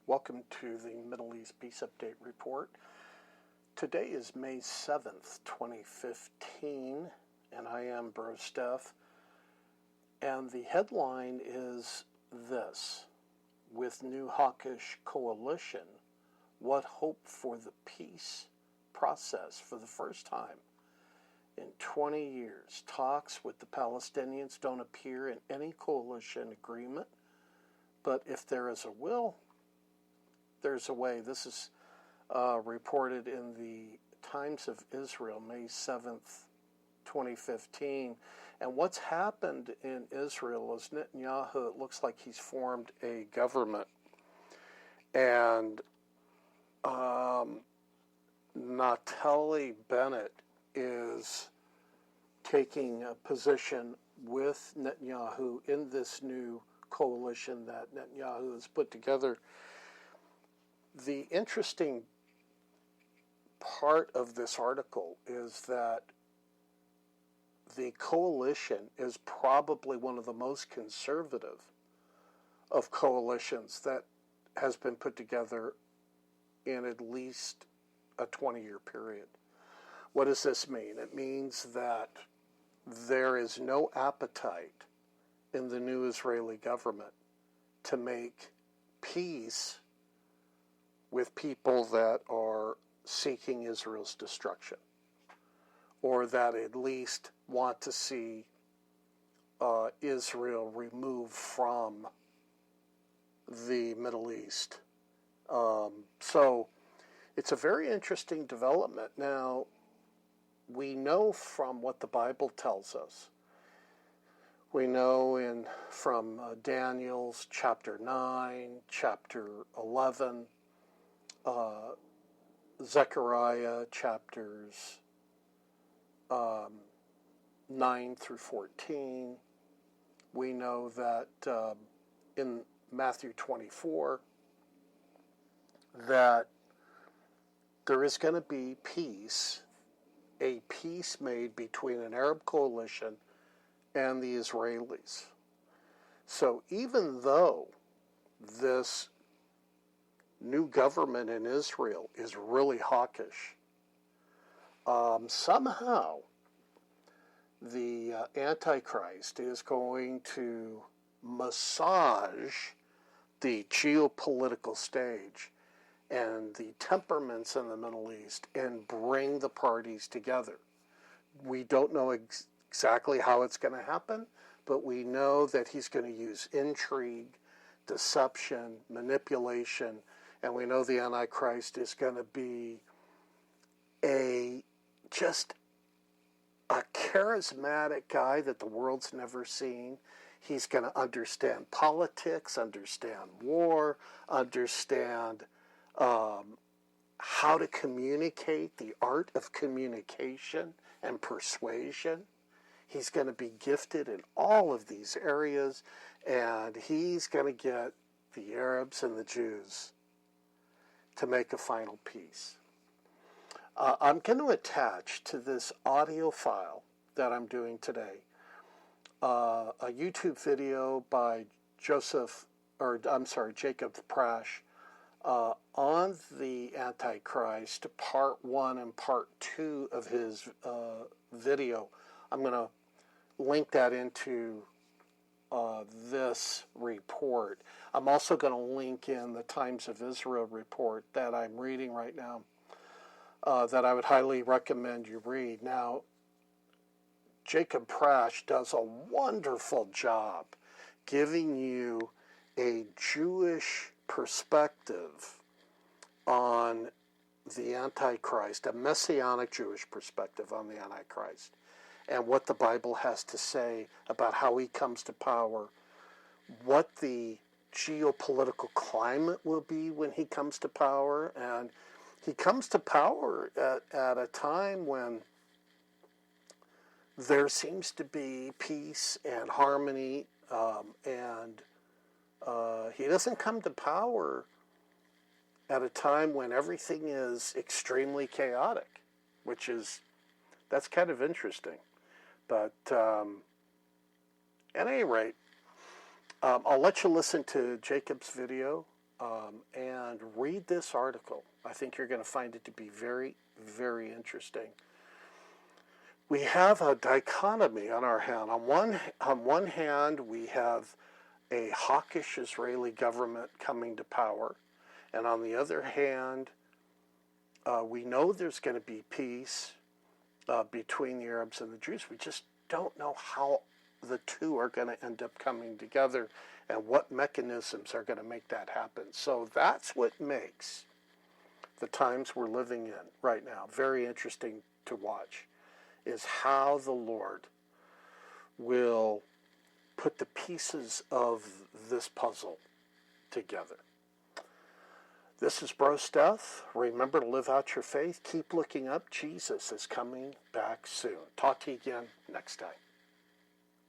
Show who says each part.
Speaker 1: Welcome to the Middle East Peace Update Report. Today is May 7th, 2015, and I am Bro Steph. And the headline is this: with new Hawkish coalition, what hope for the peace process? For the first time in 20 years, talks with the Palestinians don't appear in any coalition agreement, but if there is a will, there's a way. This is reported in the Times of Israel, May 7th, 2015. And what's happened in Israel is Netanyahu, it looks like he's formed a government. And Naftali Bennett is taking a position with Netanyahu in this new coalition that Netanyahu has put together. The interesting part of this article is that the coalition is probably one of the most conservative of coalitions that has been put together in at least a 20-year period. What does this mean? It means that there is no appetite in the new Israeli government to make peace with people that are seeking Israel's destruction, or that at least want to see Israel removed from the Middle East. So it's a very interesting development. Now, we know from what the Bible tells us. We know from Daniel's chapter 9, chapter 11, Zechariah chapters 9 through 14. We know that in Matthew 24 that there is going to be peace, a peace made between an Arab coalition and the Israelis. So even though this new government in Israel is really hawkish, somehow the Antichrist is going to massage the geopolitical stage and the temperaments in the Middle East and bring the parties together. We don't know exactly how it's going to happen, but we know that he's going to use intrigue, deception, manipulation, and we know the Antichrist is going to be just a charismatic guy that the world's never seen. He's going to understand politics, understand war, understand how to communicate, the art of communication and persuasion. He's going to be gifted in all of these areas, and he's going to get the Arabs and the Jews to make a final peace. I'm going to attach to this audio file that I'm doing today a YouTube video by Jacob Prasch on the Antichrist, part 1 and part 2 of his video. I'm going to link that into this report. I'm also going to link in the Times of Israel report that I'm reading right now, that I would highly recommend you read. Now, Jacob Prasch does a wonderful job giving you a Jewish perspective on the Antichrist, a messianic Jewish perspective on the Antichrist, and what the Bible has to say about how he comes to power, what the geopolitical climate will be when he comes to power. And he comes to power at a time when there seems to be peace and harmony, and he doesn't come to power at a time when everything is extremely chaotic, that's kind of interesting. But at any rate, I'll let you listen to Jacob's video and read this article. I think you're going to find it to be very, very interesting. We have a dichotomy on our hand. On one hand, we have a hawkish Israeli government coming to power, and on the other hand, we know there's going to be peace between the Arabs and the Jews. We just don't know how the two are going to end up coming together and what mechanisms are going to make that happen. So that's what makes the times we're living in right now very interesting to watch, is how the Lord will put the pieces of this puzzle together. This is Bro Stuff. Remember to live out your faith. Keep looking up. Jesus is coming back soon. Talk to you again next time.